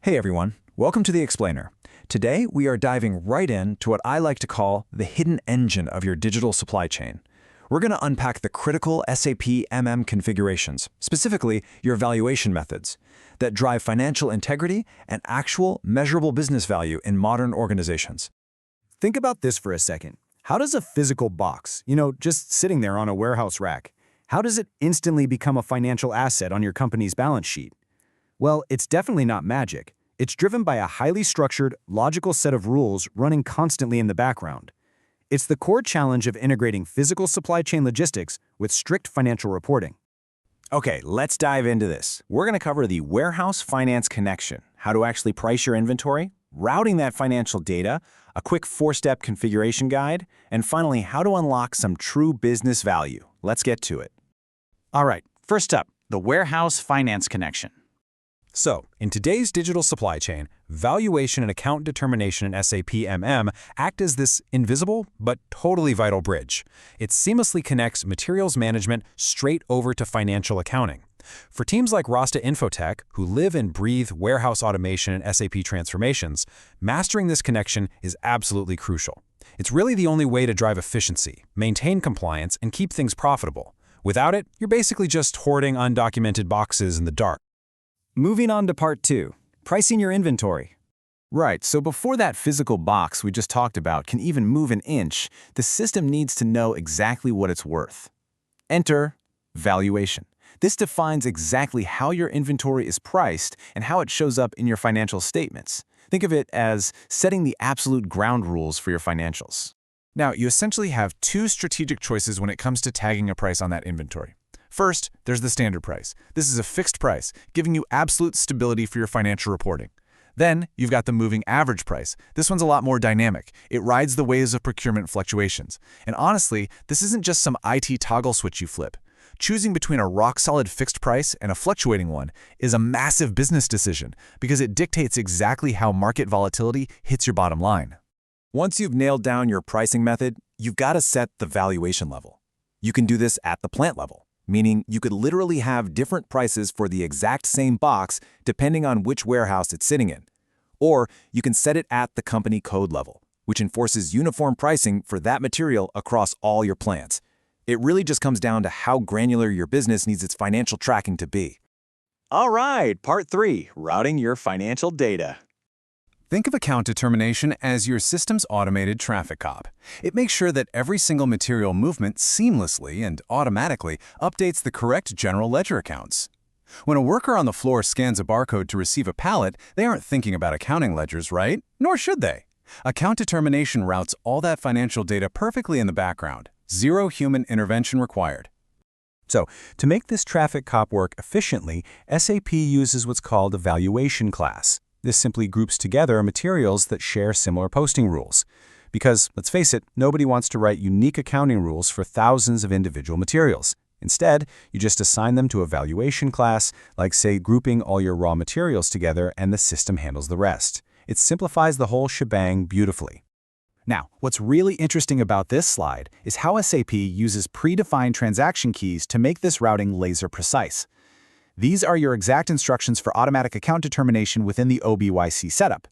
Hey everyone, welcome to The Explainer. Today we are diving right in to what I like to call the hidden engine of your digital supply chain. We're going to unpack the critical SAP MM configurations, specifically your valuation methods, that drive financial integrity and actual measurable business value in modern organizations. Think about this for a second. How does a physical box, just sitting there on a warehouse rack, how does it instantly become a financial asset on your company's balance sheet? Well, it's definitely not magic. It's driven by a highly structured, logical set of rules running constantly in the background. It's the core challenge of integrating physical supply chain logistics with strict financial reporting. Okay, let's dive into this. We're going to cover the warehouse finance connection, how to actually price your inventory, routing that financial data, a quick 4-step configuration guide, and finally, how to unlock some true business value. Let's get to it. All right, first up, the warehouse finance connection. So, in today's digital supply chain, valuation and account determination in SAP MM act as this invisible but totally vital bridge. It seamlessly connects materials management straight over to financial accounting. For teams like Rasta Infotech, who live and breathe warehouse automation and SAP transformations, mastering this connection is absolutely crucial. It's really the only way to drive efficiency, maintain compliance, and keep things profitable. Without it, you're basically just hoarding undocumented boxes in the dark. Moving on to part 2, pricing your inventory. Right, so before that physical box we just talked about can even move an inch, the system needs to know exactly what it's worth. Enter valuation. This defines exactly how your inventory is priced and how it shows up in your financial statements. Think of it as setting the absolute ground rules for your financials. Now, you essentially have two strategic choices when it comes to tagging a price on that inventory. First, there's the standard price. This is a fixed price, giving you absolute stability for your financial reporting. Then, you've got the moving average price. This one's a lot more dynamic. It rides the waves of procurement fluctuations. And honestly, this isn't just some IT toggle switch you flip. Choosing between a rock-solid fixed price and a fluctuating one is a massive business decision because it dictates exactly how market volatility hits your bottom line. Once you've nailed down your pricing method, you've got to set the valuation level. You can do this at the plant level, meaning you could literally have different prices for the exact same box depending on which warehouse it's sitting in. Or you can set it at the company code level, which enforces uniform pricing for that material across all your plants. It really just comes down to how granular your business needs its financial tracking to be. All right, part 3, routing your financial data. Think of account determination as your system's automated traffic cop. It makes sure that every single material movement seamlessly and automatically updates the correct general ledger accounts. When a worker on the floor scans a barcode to receive a pallet, they aren't thinking about accounting ledgers, right? Nor should they. Account determination routes all that financial data perfectly in the background. Zero human intervention required. So, to make this traffic cop work efficiently, SAP uses what's called a valuation class. This simply groups together materials that share similar posting rules. Because, let's face it, nobody wants to write unique accounting rules for thousands of individual materials. Instead, you just assign them to a valuation class, like say grouping all your raw materials together and the system handles the rest. It simplifies the whole shebang beautifully. Now, what's really interesting about this slide is how SAP uses predefined transaction keys to make this routing laser precise. These are your exact instructions for automatic account determination within the OBYC setup.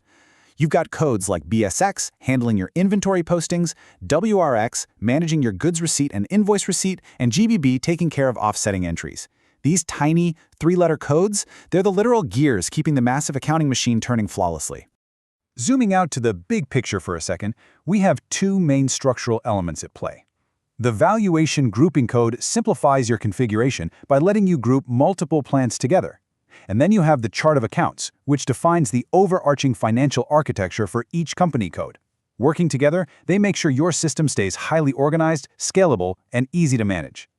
You've got codes like BSX, handling your inventory postings, WRX, managing your goods receipt and invoice receipt, and GBB taking care of offsetting entries. These tiny, 3-letter codes, they're the literal gears keeping the massive accounting machine turning flawlessly. Zooming out to the big picture for a second, we have two main structural elements at play. The valuation grouping code simplifies your configuration by letting you group multiple plants together. And then you have the chart of accounts, which defines the overarching financial architecture for each company code. Working together, they make sure your system stays highly organized, scalable, and easy to manage.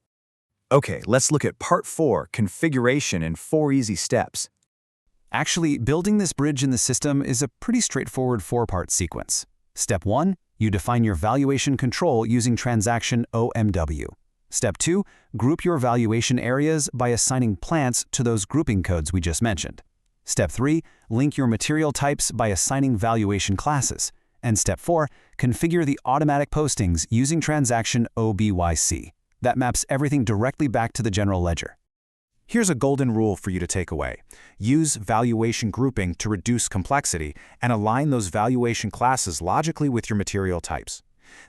Okay, let's look at part 4, configuration in 4 easy steps. Actually, building this bridge in the system is a pretty straightforward 4-part sequence. Step 1, you define your valuation control using transaction OMW. Step 2, group your valuation areas by assigning plants to those grouping codes we just mentioned. Step 3, link your material types by assigning valuation classes. And Step 4, configure the automatic postings using transaction OBYC. That maps everything directly back to the general ledger. Here's a golden rule for you to take away. Use valuation grouping to reduce complexity and align those valuation classes logically with your material types.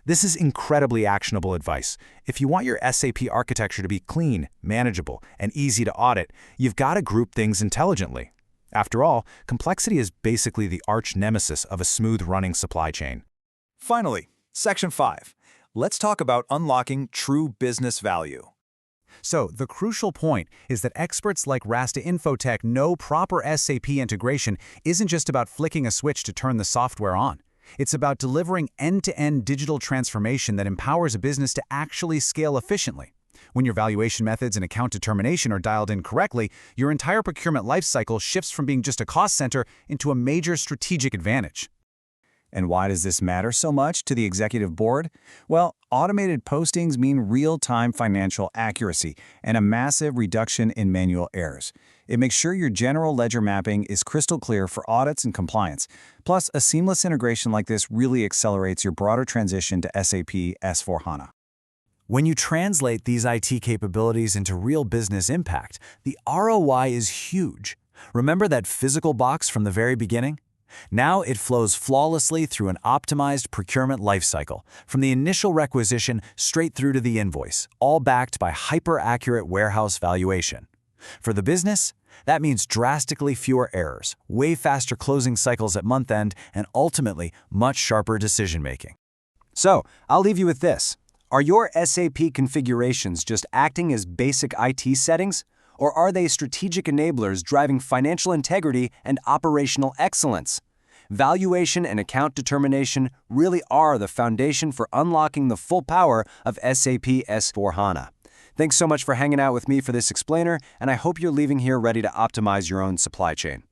This is incredibly actionable advice. If you want your SAP architecture to be clean, manageable, and easy to audit, you've got to group things intelligently. After all, complexity is basically the arch nemesis of a smooth-running supply chain. Finally, Section 5. Let's talk about unlocking true business value. So, the crucial point is that experts like Rasta Infotech know proper SAP integration isn't just about flicking a switch to turn the software on. It's about delivering end-to-end digital transformation that empowers a business to actually scale efficiently. When your valuation methods and account determination are dialed in correctly, your entire procurement lifecycle shifts from being just a cost center into a major strategic advantage. And why does this matter so much to the executive board? Well, automated postings mean real-time financial accuracy and a massive reduction in manual errors. It makes sure your general ledger mapping is crystal clear for audits and compliance. Plus, a seamless integration like this really accelerates your broader transition to SAP S/4HANA. When you translate these IT capabilities into real business impact, the ROI is huge. Remember that physical box from the very beginning? Now it flows flawlessly through an optimized procurement lifecycle, from the initial requisition straight through to the invoice, all backed by hyper-accurate warehouse valuation. For the business, that means drastically fewer errors, way faster closing cycles at month-end, and ultimately much sharper decision-making. So, I'll leave you with this. Are your SAP configurations just acting as basic IT settings? Or are they strategic enablers driving financial integrity and operational excellence? Valuation and account determination really are the foundation for unlocking the full power of SAP S/4HANA. Thanks so much for hanging out with me for this explainer, and I hope you're leaving here ready to optimize your own supply chain.